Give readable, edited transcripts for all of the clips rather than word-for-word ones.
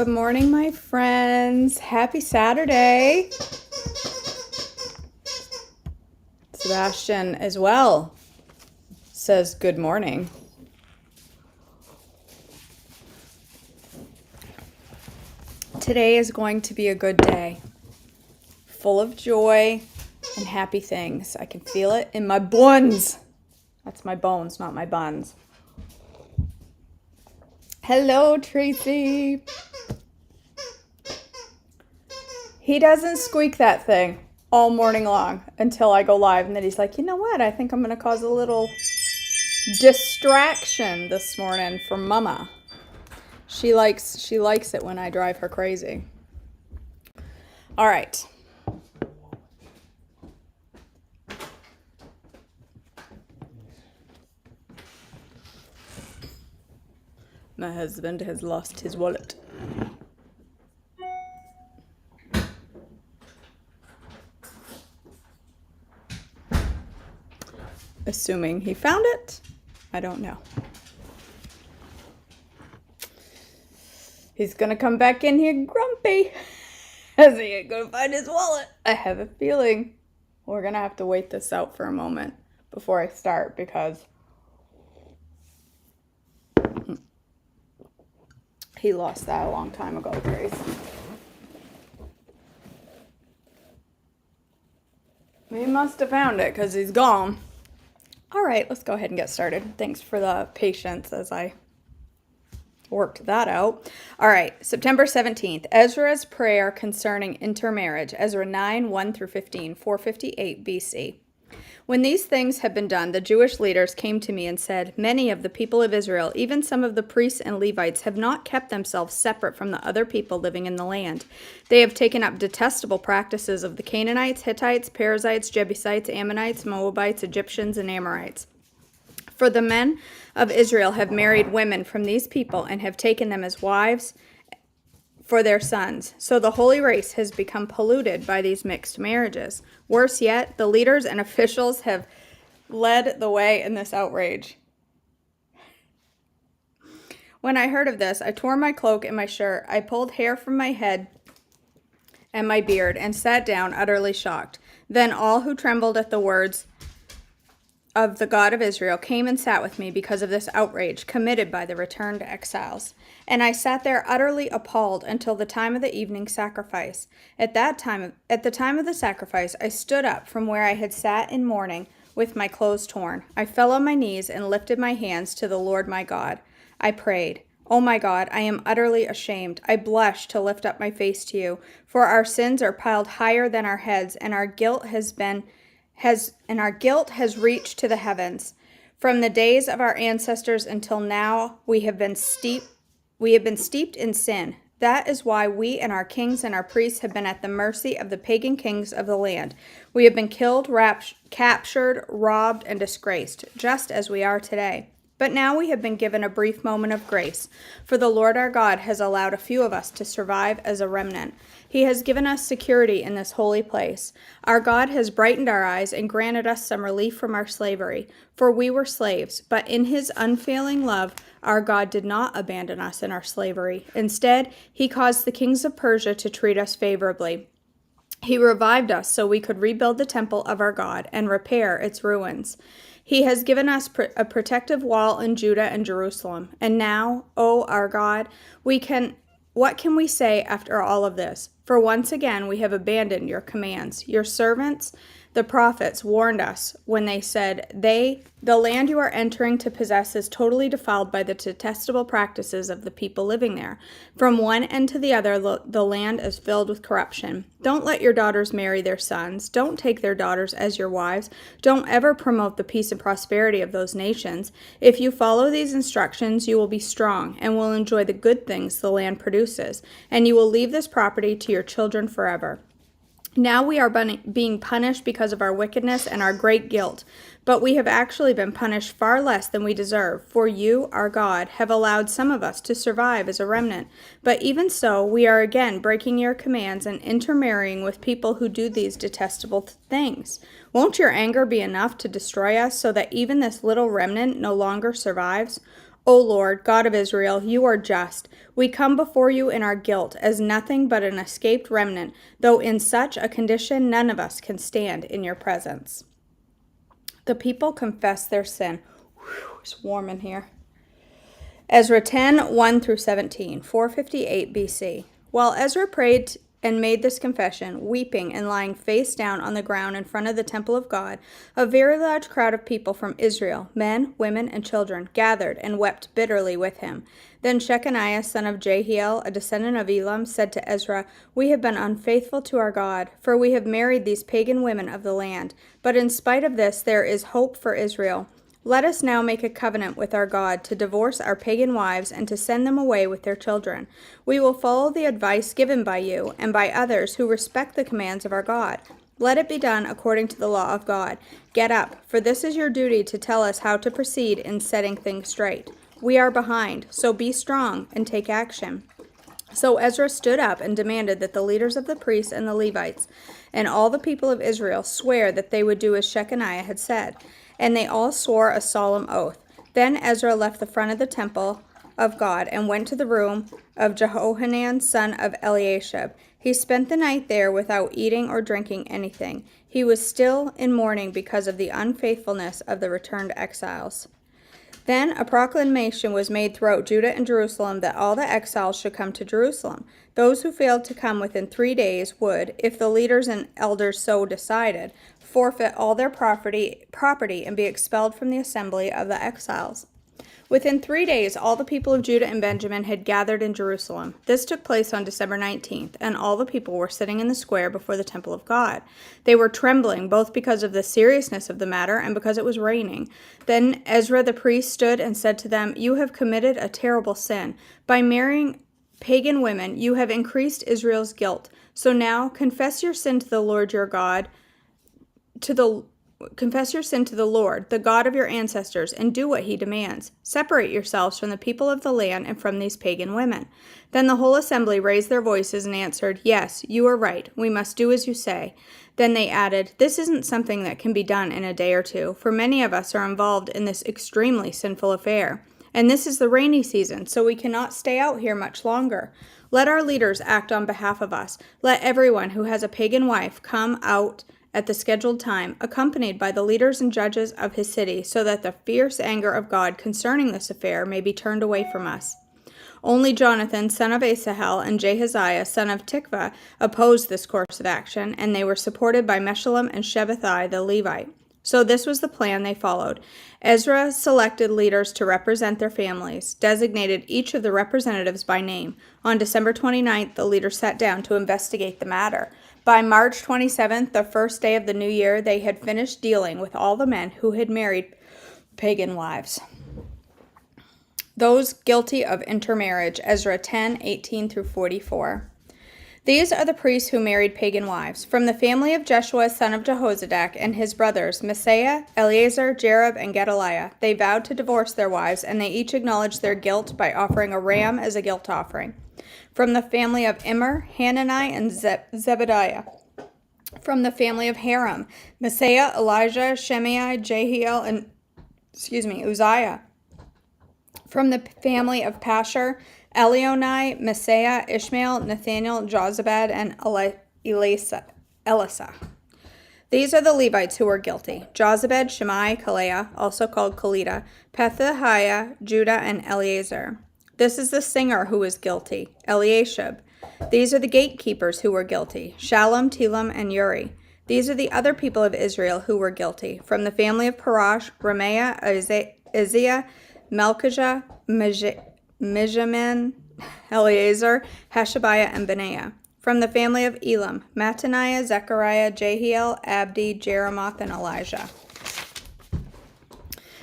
Good morning, my friends. Happy Saturday. Sebastian as well says good morning. Today is going to be a good day, full of joy and happy things. I can feel it in my buns. That's my bones, not my buns. Hello, Tracy. He doesn't squeak that thing all morning long until I go live. And then he's like, you know what? I think I'm going to cause a little distraction this morning for Mama. She likes it when I drive her crazy. All right. My husband has lost his wallet. Assuming he found it, I don't know. He's gonna come back in here grumpy as he ain't gonna find his wallet. I have a feeling we're gonna have to wait this out for a moment before I start because he lost that a long time ago, Grace. He must have found it because he's gone. All right, let's go ahead and get started. Thanks for the patience as I worked that out. All right, September 17th, Ezra's prayer concerning intermarriage, Ezra 9, 1 through 15, 458 BC. When these things had been done, the Jewish leaders came to me and said, many of the people of Israel, even some of the priests and Levites, have not kept themselves separate from the other people living in the land. They have taken up detestable practices of the Canaanites, Hittites, Perizzites, Jebusites, Ammonites, Moabites, Egyptians, and Amorites. For the men of Israel have married women from these people and have taken them as wives for their sons. So the holy race has become polluted by these mixed marriages. Worse yet, the leaders and officials have led the way in this outrage. When I heard of this, I tore my cloak and my shirt. I pulled hair from my head and my beard and sat down, utterly shocked. Then all who trembled at the words of the God of Israel came and sat with me because of this outrage committed by the returned exiles. And I sat there utterly appalled until the time of the evening sacrifice. At the time of the sacrifice, I stood up from where I had sat in mourning with my clothes torn. I fell on my knees and lifted my hands to the Lord my God. I prayed, "Oh my God, I am utterly ashamed. I blush to lift up my face to you, for our sins are piled higher than our heads, and our guilt has reached to the heavens. From the days of our ancestors until now, we have been steeped in sin. That is why we and our kings and our priests have been at the mercy of the pagan kings of the land. We have been killed, captured, robbed, and disgraced, just as we are today. But now we have been given a brief moment of grace, for the Lord our God has allowed a few of us to survive as a remnant. He has given us security in this holy place. Our God has brightened our eyes and granted us some relief from our slavery, for we were slaves, but in his unfailing love, our God did not abandon us in our slavery. Instead, he caused the kings of Persia to treat us favorably. He revived us so we could rebuild the temple of our God and repair its ruins. He has given us a protective wall in Judah and Jerusalem. And now, O our God, what can we say after all of this? For once again, we have abandoned your commands. Your servants, the prophets, warned us when they said, the land you are entering to possess is totally defiled by the detestable practices of the people living there. From one end to the other, the land is filled with corruption. Don't let your daughters marry their sons. Don't take their daughters as your wives. Don't ever promote the peace and prosperity of those nations. If you follow these instructions, you will be strong and will enjoy the good things the land produces, and you will leave this property to your children forever. Now we are being punished because of our wickedness and our great guilt, but we have actually been punished far less than we deserve, for you, our God, have allowed some of us to survive as a remnant. But even so, we are again breaking your commands and intermarrying with people who do these detestable things. Won't your anger be enough to destroy us so that even this little remnant no longer survives? O Lord, God of Israel, you are just. We come before you in our guilt as nothing but an escaped remnant, though in such a condition none of us can stand in your presence. The people confess their sin. Whew, it's warm in here. Ezra 10, 1 through 17, 458 BC. While Ezra prayed and made this confession, weeping and lying face down on the ground in front of the temple of God, a very large crowd of people from Israel, men, women, and children, gathered and wept bitterly with him. Then Shechaniah, son of Jehiel, a descendant of Elam, said to Ezra, "We have been unfaithful to our God, for we have married these pagan women of the land. But in spite of this, there is hope for Israel. Let us now make a covenant with our God to divorce our pagan wives and to send them away with their children. We will follow the advice given by you and by others who respect the commands of our God. Let it be done according to the law of God. Get up, for this is your duty to tell us how to proceed in setting things straight. We are behind, so be strong and take action." So Ezra stood up and demanded that the leaders of the priests and the Levites and all the people of Israel swear that they would do as Shechaniah had said. And they all swore a solemn oath. Then Ezra left the front of the temple of God and went to the room of Jehohanan, son of Eliashib. He spent the night there without eating or drinking anything. He was still in mourning because of the unfaithfulness of the returned exiles. Then a proclamation was made throughout Judah and Jerusalem that all the exiles should come to Jerusalem. Those who failed to come within 3 days would, if the leaders and elders so decided, forfeit all their property and be expelled from the assembly of the exiles. Within 3 days, all the people of Judah and Benjamin had gathered in Jerusalem. This took place on December 19th, and all the people were sitting in the square before the temple of God. They were trembling, both because of the seriousness of the matter and because it was raining. Then Ezra the priest stood and said to them, "You have committed a terrible sin. By marrying pagan women, you have increased Israel's guilt. So now confess your sin to the Lord your God, Confess your sin to the Lord, the God of your ancestors, and do what he demands. Separate yourselves from the people of the land and from these pagan women." Then the whole assembly raised their voices and answered, "Yes, you are right. We must do as you say." Then they added, "This isn't something that can be done in a day or two, for many of us are involved in this extremely sinful affair. And this is the rainy season, so we cannot stay out here much longer. Let our leaders act on behalf of us. Let everyone who has a pagan wife come out at the scheduled time, accompanied by the leaders and judges of his city, so that the fierce anger of God concerning this affair may be turned away from us." Only Jonathan, son of Asahel, and Jahaziah, son of Tikvah, opposed this course of action, and they were supported by Meshullam and Shabbathai the Levite. So this was the plan they followed. Ezra selected leaders to represent their families, designated each of the representatives by name. On December 29th, the leaders sat down to investigate the matter. By March 27th, the first day of the new year, they had finished dealing with all the men who had married pagan wives. Those guilty of intermarriage, Ezra 10, 18 through 44. These are the priests who married pagan wives. From the family of Jeshua, son of Jehozadak, and his brothers, Messiah, Eleazar, Jerub, and Gedaliah, they vowed to divorce their wives, and they each acknowledged their guilt by offering a ram as a guilt offering. From the family of Immer, Hanani, and Zebediah. From the family of Haram, Messiah, Elijah, Shemaiah, Jehiel, and Uzziah. From the family of Pashur, Elionai, Messiah, Ishmael, Nathaniel, Jozabad, and Elasa. These are the Levites who were guilty: Jozabad, Shammai, Kaleah, also called Kalida, Pethahiah, Judah, and Eleazar. This is the singer who was guilty: Eliashib. These are the gatekeepers who were guilty: Shallum, Telem, and Uri. These are the other people of Israel who were guilty: from the family of Parash, Ramaiah, Isaiah, Melchijah, Mijamin, Eleazar, Hashabiah, and Benaiah. From the family of Elam, Mattaniah, Zechariah, Jehiel, Abdi, Jeremoth, and Elijah.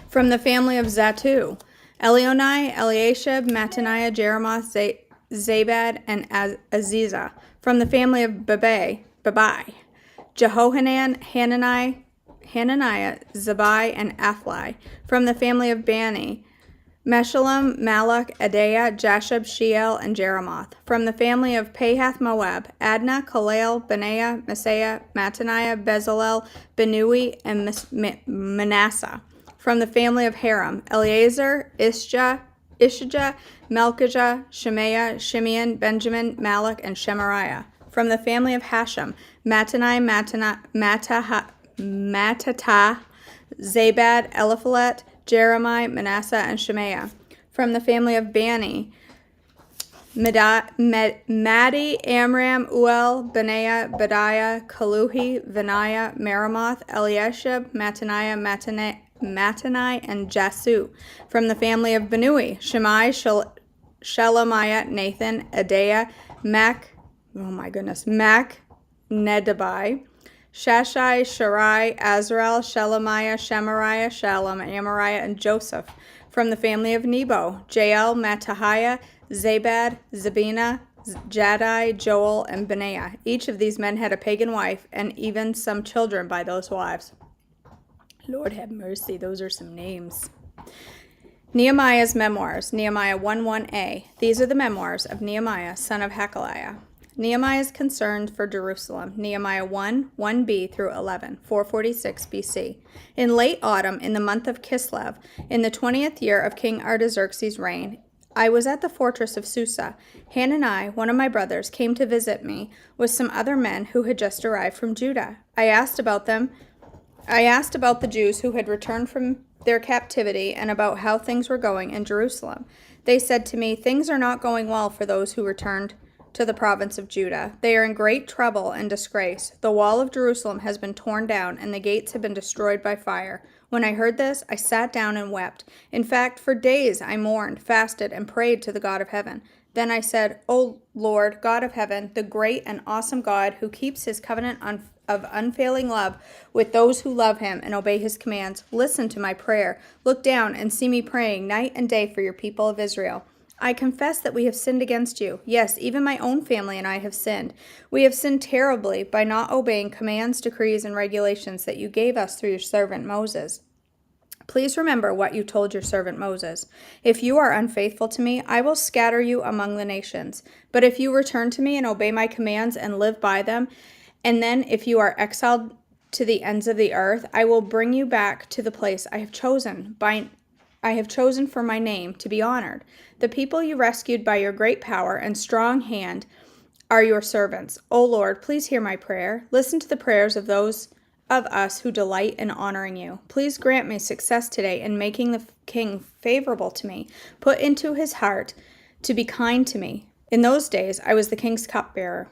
From the family of Zatu, Elionai, Eliashib, Mattaniah, Jeremoth, Zabad, and Aziza. From the family of Babai, Jehohanan, Hananiah, Zabai, and Athli. From the family of Bani, Meshullam, Malach, Adaiah, Jashub, Sheel, and Jeremoth. From the family of Pahath Moab, Adnah, Kalel, Benaiah, Messiah, Mattaniah, Bezalel, Benui, and Manasseh. From the family of Haram, Eleazar, Isjah, Ishijah, Melchijah, Shemaiah, Shimeon, Benjamin, Malach, and Shemariah. From the family of Hashem, Mattatah, Zabad, Eliphalet, Jeremiah, Manasseh, and Shemaiah. From the family of Bani, Maddi, Amram, Uel, Benaiah, Badiah, Kaluhi, Benaiah, Meremoth, Eliashib, Mattanai, and Jasu. From the family of Benui, Shemai, Shelemiah, Nathan, Adaiah, Nedabai, Shashai, Sharai, Azrael, Shelemiah, Shemariah, Shalom, Amariah, and Joseph. From the family of Nebo, Jael, Mattahiah, Zabad, Zabina, Jaddai, Joel, and Benaiah. Each of these men had a pagan wife, and even some children by those wives. Lord have mercy, those are some names. Nehemiah's Memoirs, Nehemiah 1:1a. These are the memoirs of Nehemiah, son of Hakaliah. Nehemiah is concerned for Jerusalem, Nehemiah 1:1b through 11, 446 BC. In late autumn, in the month of Kislev, in the 20th year of King Artaxerxes' reign, I was at the fortress of Susa. Hanani, one of my brothers, came to visit me with some other men who had just arrived from Judah. I asked about the Jews who had returned from their captivity and about how things were going in Jerusalem. They said to me, "Things are not going well for those who returned to the province of Judah. They are in great trouble and disgrace. The wall of Jerusalem has been torn down, and the gates have been destroyed by fire." When I heard this, I sat down and wept. In fact, for days I mourned, fasted, and prayed to the God of heaven. Then I said, "O Lord, God of heaven, the great and awesome God who keeps his covenant of unfailing love with those who love him and obey his commands, listen to my prayer. Look down and see me praying night and day for your people of Israel. I confess that we have sinned against you. Yes, even my own family and I have sinned. We have sinned terribly by not obeying commands, decrees, and regulations that you gave us through your servant Moses. Please remember what you told your servant Moses. If you are unfaithful to me, I will scatter you among the nations. But if you return to me and obey my commands and live by them, and then if you are exiled to the ends of the earth, I will bring you back to the place I have chosen for my name to be honored. The people you rescued by your great power and strong hand are your servants. O Lord, please hear my prayer. Listen to the prayers of those of us who delight in honoring you. Please grant me success today in making the king favorable to me. Put into his heart to be kind to me. In those days, I was the king's cupbearer.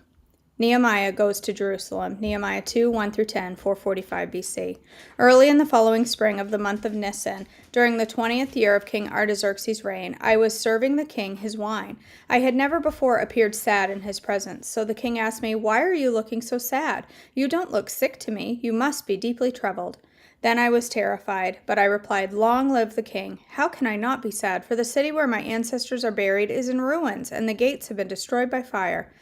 Nehemiah goes to Jerusalem. Nehemiah 2:1-10, 445 BC. Early in the following spring of the month of Nisan, during the 20th year of King Artaxerxes' reign, I was serving the king his wine. I had never before appeared sad in his presence, so the king asked me, "Why are you looking so sad? You don't look sick to me. You must be deeply troubled." Then I was terrified, but I replied, "Long live the king! How can I not be sad? For the city where my ancestors are buried is in ruins, and the gates have been destroyed by fire."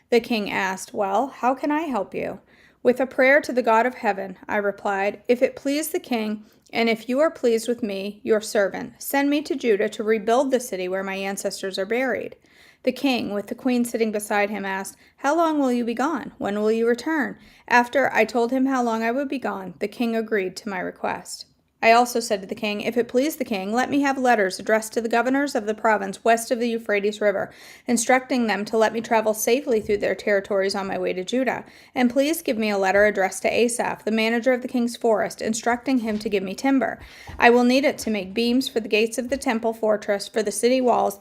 The king asked, "Well, how can I help you?" "With a prayer to the God of heaven," I replied. "If it please the king, and if you are pleased with me, your servant, send me to Judah to rebuild the city where my ancestors are buried." The king, with the queen sitting beside him, asked, "How long will you be gone? When will you return?" After I told him how long I would be gone, the king agreed to my request. I also said to the king, "If it please the king, let me have letters addressed to the governors of the province west of the Euphrates River, instructing them to let me travel safely through their territories on my way to Judah. And please give me a letter addressed to Asaph, the manager of the king's forest, instructing him to give me timber. I will need it to make beams for the gates of the temple fortress, for the city walls,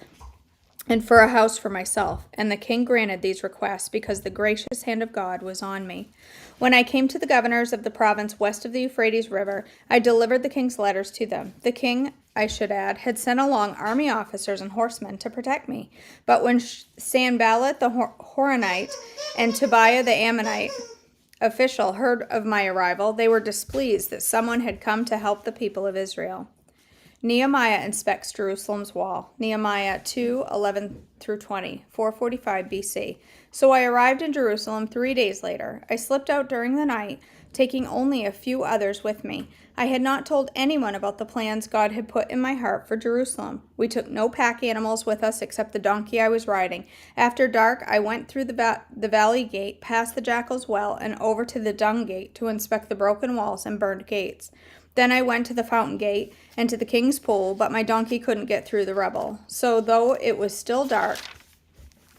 and for a house for myself." And the king granted these requests because the gracious hand of God was on me. When I came to the governors of the province west of the Euphrates River, I delivered the king's letters to them. The king, I should add, had sent along army officers and horsemen to protect me. But when Sanballat the Horonite and Tobiah the Ammonite official heard of my arrival, they were displeased that someone had come to help the people of Israel. Nehemiah inspects Jerusalem's wall. Nehemiah 2:11-20, 445 BC. So I arrived in Jerusalem 3 days later. I slipped out during the night, taking only a few others with me. I had not told anyone about the plans God had put in my heart for Jerusalem. We took no pack animals with us except the donkey I was riding. After dark, I went through the valley gate, past the jackal's well, and over to the dung gate to inspect the broken walls and burned gates. Then I went to the fountain gate and to the king's pool, but my donkey couldn't get through the rubble. So though it was still dark,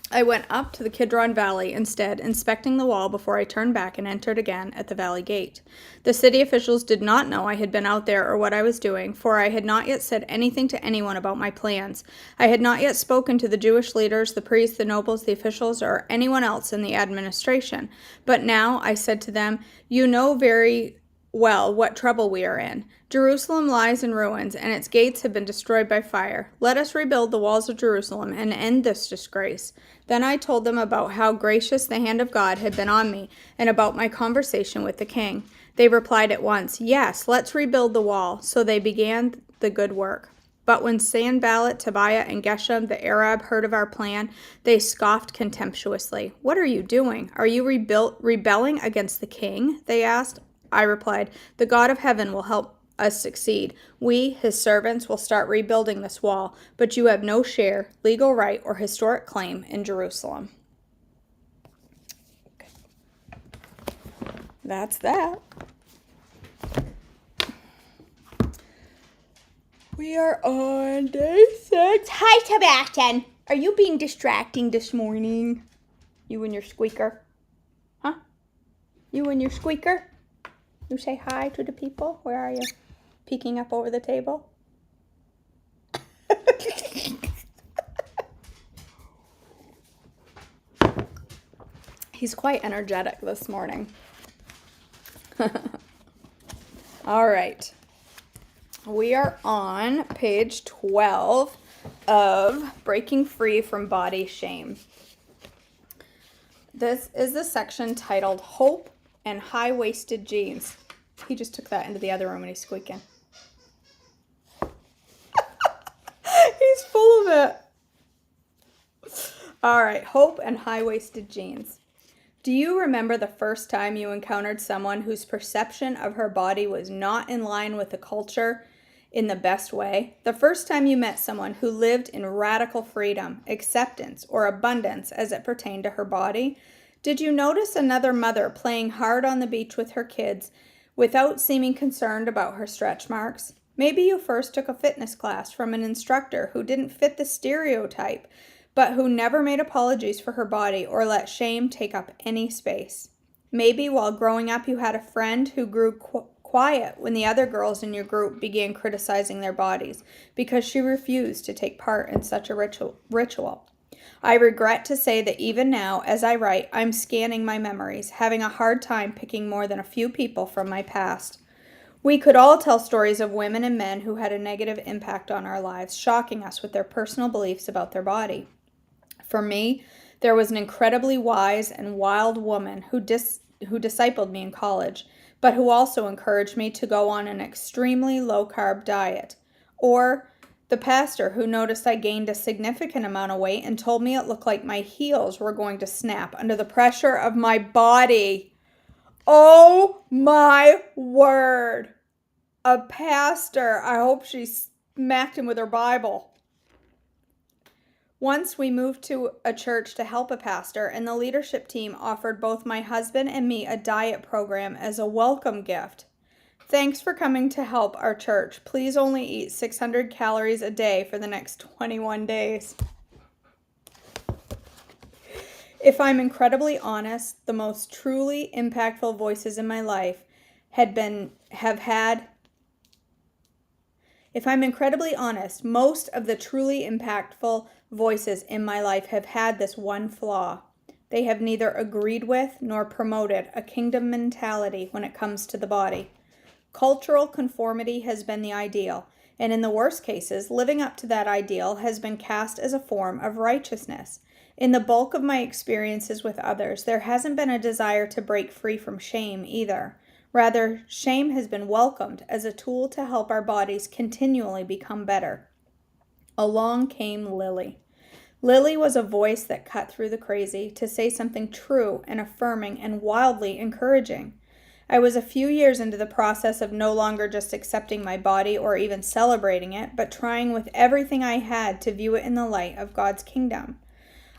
I went up to the Kidron Valley instead, inspecting the wall before I turned back and entered again at the valley gate. The city officials did not know I had been out there or what I was doing, for I had not yet said anything to anyone about my plans. I had not yet spoken to the Jewish leaders, the priests, the nobles, the officials, or anyone else in the administration. But now I said to them, "You know very well what trouble we are in. Jerusalem lies in ruins, and its gates have been destroyed by fire. Let us rebuild the walls of Jerusalem and end this disgrace." Then I told them about how gracious the hand of God had been on me, and about my conversation with the king. They replied at once, "Yes, let's rebuild the wall." So they began the good work. But when Sanballat, Tobiah, and Geshem the Arab heard of our plan, they scoffed contemptuously. "What are you doing? Are you rebelling against the king?" they asked. I replied, "The God of heaven will help us succeed. We, his servants, will start rebuilding this wall, but you have no share, legal right, or historic claim in Jerusalem." Okay. That's that. We are on day 6. Hi, Sebastian. Are you being distracting this morning? You and your squeaker? Huh? You and your squeaker? You say hi to the people? Where are you? Peeking up over the table? He's quite energetic this morning. All right. We are on page 12 of Breaking Free from Body Shame. This is the section titled Hope and High-Waisted Jeans. He just took that into the other room and he's squeaking. He's full of it. All right, hope and high-waisted jeans. Do you remember the first time you encountered someone whose perception of her body was not in line with the culture in the best way? The first time you met someone who lived in radical freedom, acceptance, or abundance as it pertained to her body? Did you notice another mother playing hard on the beach with her kids without seeming concerned about her stretch marks? Maybe you first took a fitness class from an instructor who didn't fit the stereotype, but who never made apologies for her body or let shame take up any space. Maybe while growing up you had a friend who grew quiet when the other girls in your group began criticizing their bodies because she refused to take part in such a ritual. I regret to say that even now, as I write, I'm scanning my memories, having a hard time picking more than a few people from my past. We could all tell stories of women and men who had a negative impact on our lives, shocking us with their personal beliefs about their body. For me, there was an incredibly wise and wild woman who discipled me in college, but who also encouraged me to go on an extremely low-carb diet. Or the pastor who noticed I gained a significant amount of weight and told me it looked like my heels were going to snap under the pressure of my body. Oh my word. A pastor. I hope she smacked him with her Bible. Once we moved to a church to help a pastor, and the leadership team offered both my husband and me a diet program as a welcome gift. Thanks for coming to help our church. Please only eat 600 calories a day for the next 21 days. If I'm incredibly honest, the most truly impactful voices in my life If I'm incredibly honest, most of the truly impactful voices in my life have had this one flaw. They have neither agreed with nor promoted a kingdom mentality when it comes to the body. Cultural conformity has been the ideal, and in the worst cases, living up to that ideal has been cast as a form of righteousness. In the bulk of my experiences with others, there hasn't been a desire to break free from shame either. Rather, shame has been welcomed as a tool to help our bodies continually become better. Along came Lily. Lily was a voice that cut through the crazy to say something true and affirming and wildly encouraging. I was a few years into the process of no longer just accepting my body or even celebrating it, but trying with everything I had to view it in the light of God's kingdom.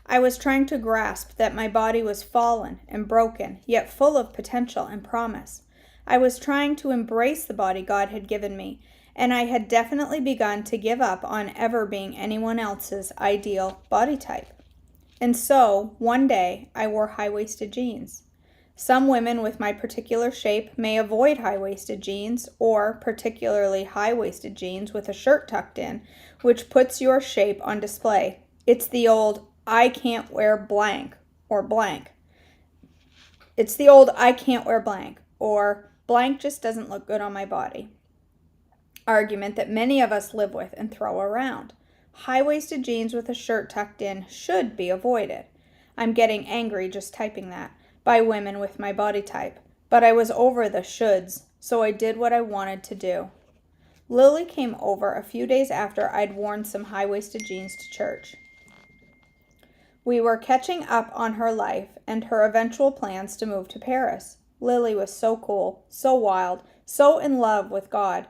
I was trying to grasp that my body was fallen and broken, yet full of potential and promise. I was trying to embrace the body God had given me, and I had definitely begun to give up on ever being anyone else's ideal body type. And so, one day, I wore high-waisted jeans. Some women with my particular shape may avoid high-waisted jeans or particularly high-waisted jeans with a shirt tucked in, which puts your shape on display. It's the old, I can't wear blank or blank. It's the old, I can't wear blank or blank just doesn't look good on my body argument that many of us live with and throw around. High-waisted jeans with a shirt tucked in should be avoided. I'm getting angry just typing that. By women with my body type. But I was over the shoulds, so I did what I wanted to do. Lily came over a few days after I'd worn some high-waisted jeans to church. We were catching up on her life and her eventual plans to move to Paris. Lily was so cool, so wild, so in love with God.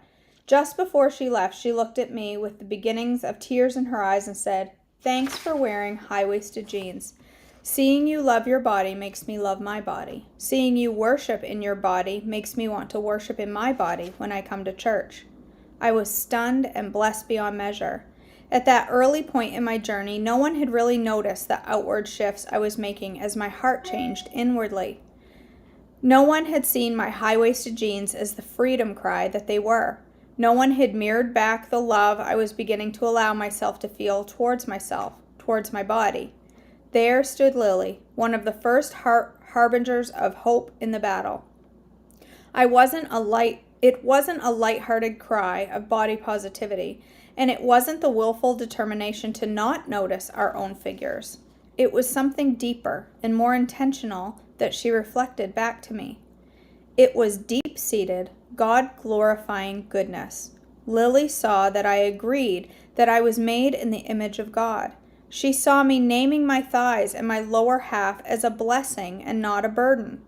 Just before she left, she looked at me with the beginnings of tears in her eyes and said, "Thanks for wearing high-waisted jeans. Seeing you love your body makes me love my body. Seeing you worship in your body makes me want to worship in my body when I come to church." I was stunned and blessed beyond measure. At that early point in my journey, no one had really noticed the outward shifts I was making as my heart changed inwardly. No one had seen my high-waisted jeans as the freedom cry that they were. No one had mirrored back the love I was beginning to allow myself to feel towards myself, towards my body. There stood Lily, one of the first harbingers of hope in the battle. It wasn't a light-hearted cry of body positivity, and it wasn't the willful determination to not notice our own figures. It was something deeper and more intentional that she reflected back to me. It was deep-seated, God-glorifying goodness. Lily saw that I agreed that I was made in the image of God. She saw me naming my thighs and my lower half as a blessing and not a burden.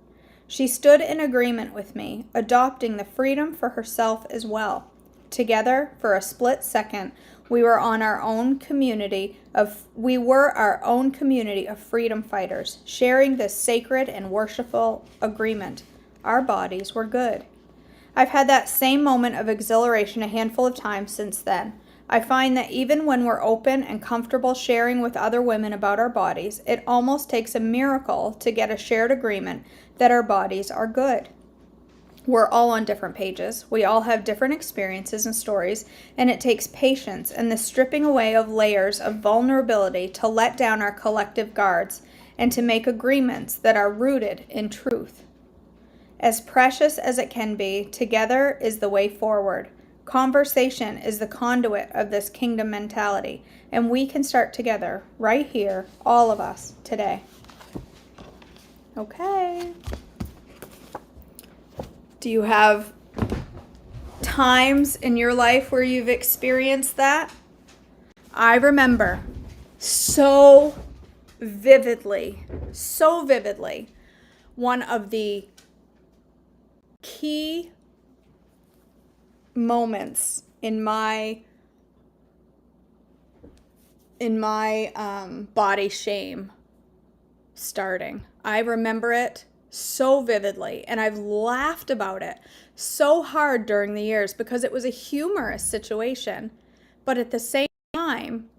She stood in agreement with me, adopting the freedom for herself as well. Together, for a split second, we were our own community of freedom fighters, sharing this sacred and worshipful agreement. Our bodies were good. I've had that same moment of exhilaration a handful of times since then. I find that even when we're open and comfortable sharing with other women about our bodies, it almost takes a miracle to get a shared agreement that our bodies are good. We're all on different pages. We all have different experiences and stories, and it takes patience and the stripping away of layers of vulnerability to let down our collective guards and to make agreements that are rooted in truth. As precious as it can be, together is the way forward. Conversation is the conduit of this kingdom mentality, and we can start together, right here, all of us, today. Okay. Do you have times in your life where you've experienced that? I remember so vividly, one of the key moments in my body shame starting. I remember it so vividly, and I've laughed about it so hard during the years because it was a humorous situation, but at the same time,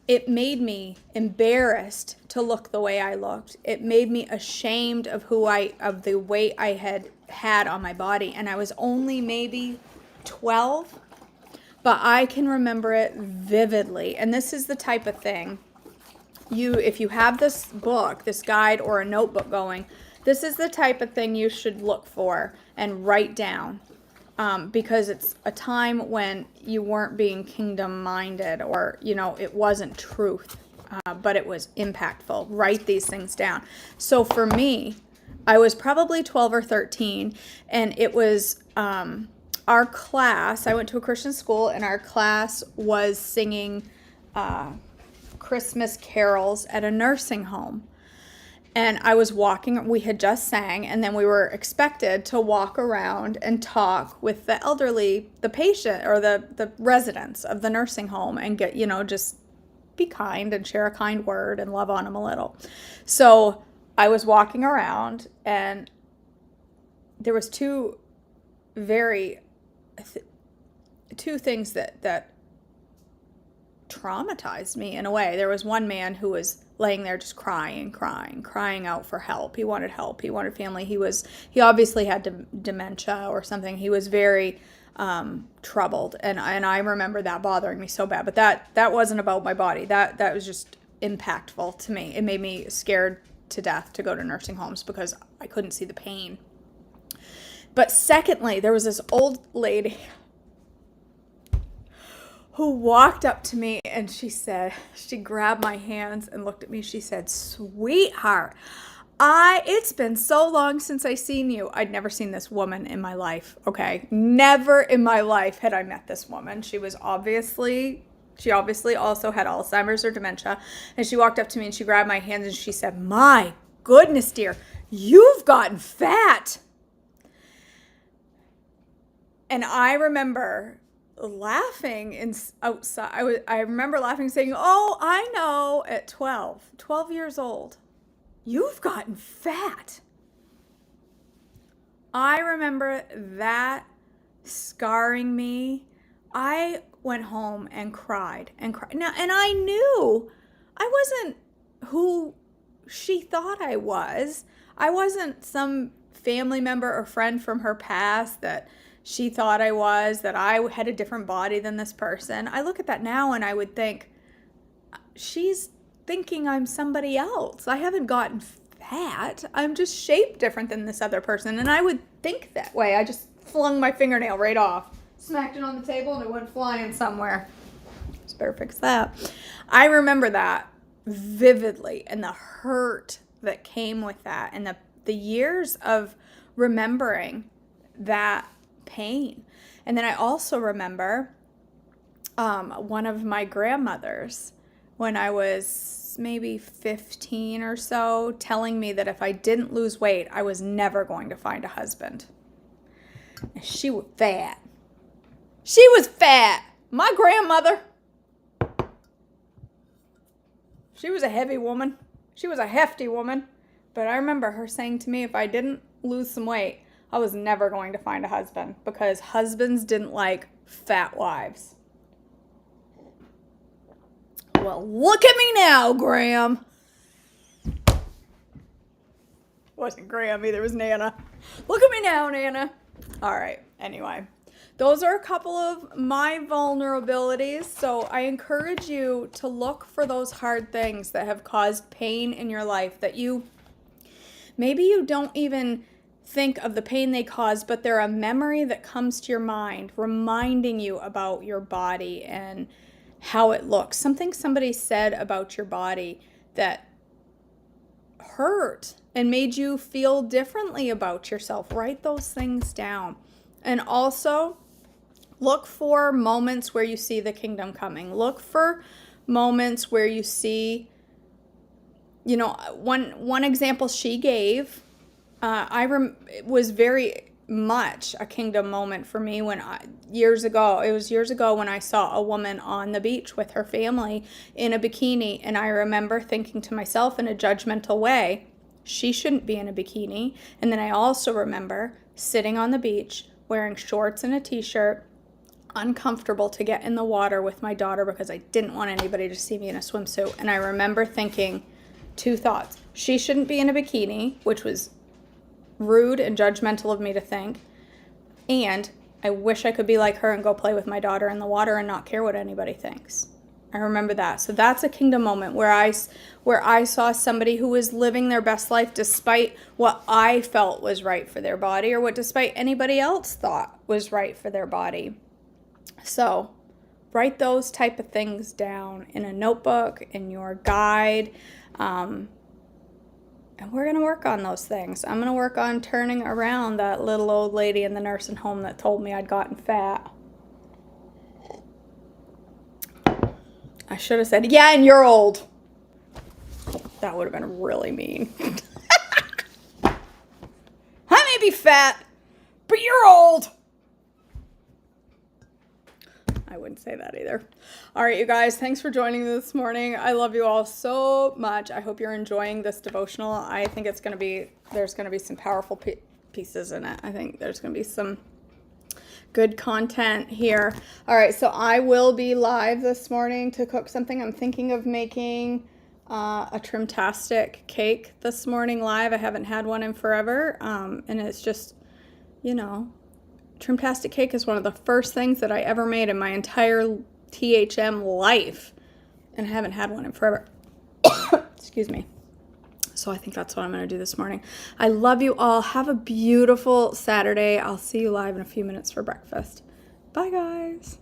it made me embarrassed to look the way I looked. It made me ashamed of the weight I had on my body, and I was only maybe 12, but I can remember it vividly. And this is the type of thing if you have this book, this guide or a notebook going, this is the type of thing you should look for and write down. Because it's a time when you weren't being kingdom minded or, it wasn't truth, but it was impactful. Write these things down. So for me, I was probably 12 or 13, and it was our class. I went to a Christian school, and our class was singing Christmas carols at a nursing home. And I was walking, we had just sang, and then we were expected to walk around and talk with the elderly, the patient, or the residents of the nursing home and get, just be kind and share a kind word and love on them a little. So I was walking around, and there was two things that traumatized me in a way. There was one man who was laying there just crying out for help. He wanted help. He wanted family. He obviously had dementia or something. He was very troubled, and I remember that bothering me so bad. But that wasn't about my body. That was just impactful to me. It made me scared to death to go to nursing homes because I couldn't see the pain. But secondly, there was this old lady who walked up to me and she grabbed my hands and looked at me. She said, "Sweetheart, it's been so long since I seen you." I'd never seen this woman in my life, okay? Never in my life had I met this woman. She obviously also had Alzheimer's or dementia. And she walked up to me and she grabbed my hands and she said, "My goodness, dear, you've gotten fat." And I remember laughing outside. I remember laughing, saying, "Oh, I know," at 12 years old. "You've gotten fat." I remember that scarring me. I went home and cried. Now, and I knew I wasn't who she thought I was. I wasn't some family member or friend from her past that she thought I was, that I had a different body than this person. I look at that now and I would think, she's thinking I'm somebody else. I haven't gotten fat. I'm just shaped different than this other person. And I would think that way. I just flung my fingernail right off, smacked it on the table, and it went flying somewhere. Just better fix that. I remember that vividly, and the hurt that came with that, and the years of remembering that pain. And then I also remember one of my grandmothers, when I was maybe 15 or so, telling me that if I didn't lose weight, I was never going to find a husband. And she was fat. She was fat. My grandmother. She was a heavy woman. She was a hefty woman. But I remember her saying to me, if I didn't lose some weight, I was never going to find a husband, because husbands didn't like fat wives. Well, look at me now, Graham. Wasn't Graham either, it was Nana. Look at me now, Nana. All right, anyway. Those are a couple of my vulnerabilities. So I encourage you to look for those hard things that have caused pain in your life, that maybe you don't even think of the pain they caused, but they're a memory that comes to your mind, reminding you about your body and how it looks. Something somebody said about your body that hurt and made you feel differently about yourself. Write those things down. And also, look for moments where you see the kingdom coming. Look for moments where you see, one example she gave, it was very much a kingdom moment for me years ago when I saw a woman on the beach with her family in a bikini, and I remember thinking to myself in a judgmental way, she shouldn't be in a bikini. And then I also remember sitting on the beach wearing shorts and a t-shirt, uncomfortable to get in the water with my daughter because I didn't want anybody to see me in a swimsuit. And I remember thinking two thoughts. She shouldn't be in a bikini, which was rude and judgmental of me to think, and I wish I could be like her and go play with my daughter in the water and not care what anybody thinks. I remember that. So that's a kingdom moment where I saw somebody who was living their best life despite what I felt was right for their body, or what despite anybody else thought was right for their body. So write those type of things down in a notebook, in your guide, and we're going to work on those things. I'm going to work on turning around that little old lady in the nursing home that told me I'd gotten fat. I should have said, "Yeah, and you're old." That would have been really mean. I may be fat, but you're old. I wouldn't say that either. All right, you guys, thanks for joining me this morning. I love you all so much. I hope you're enjoying this devotional. I think there's going to be some powerful pieces in it. I think there's going to be some good content here. All right, so I will be live this morning to cook something. I'm thinking of making a trimtastic cake this morning live. I haven't had one in forever, and it's just, trimtastic cake is one of the first things that I ever made in my entire THM life, and I haven't had one in forever. Excuse me. So I think that's what I'm going to do this morning. I love you all. Have a beautiful Saturday. I'll see you live in a few minutes for breakfast. Bye, guys.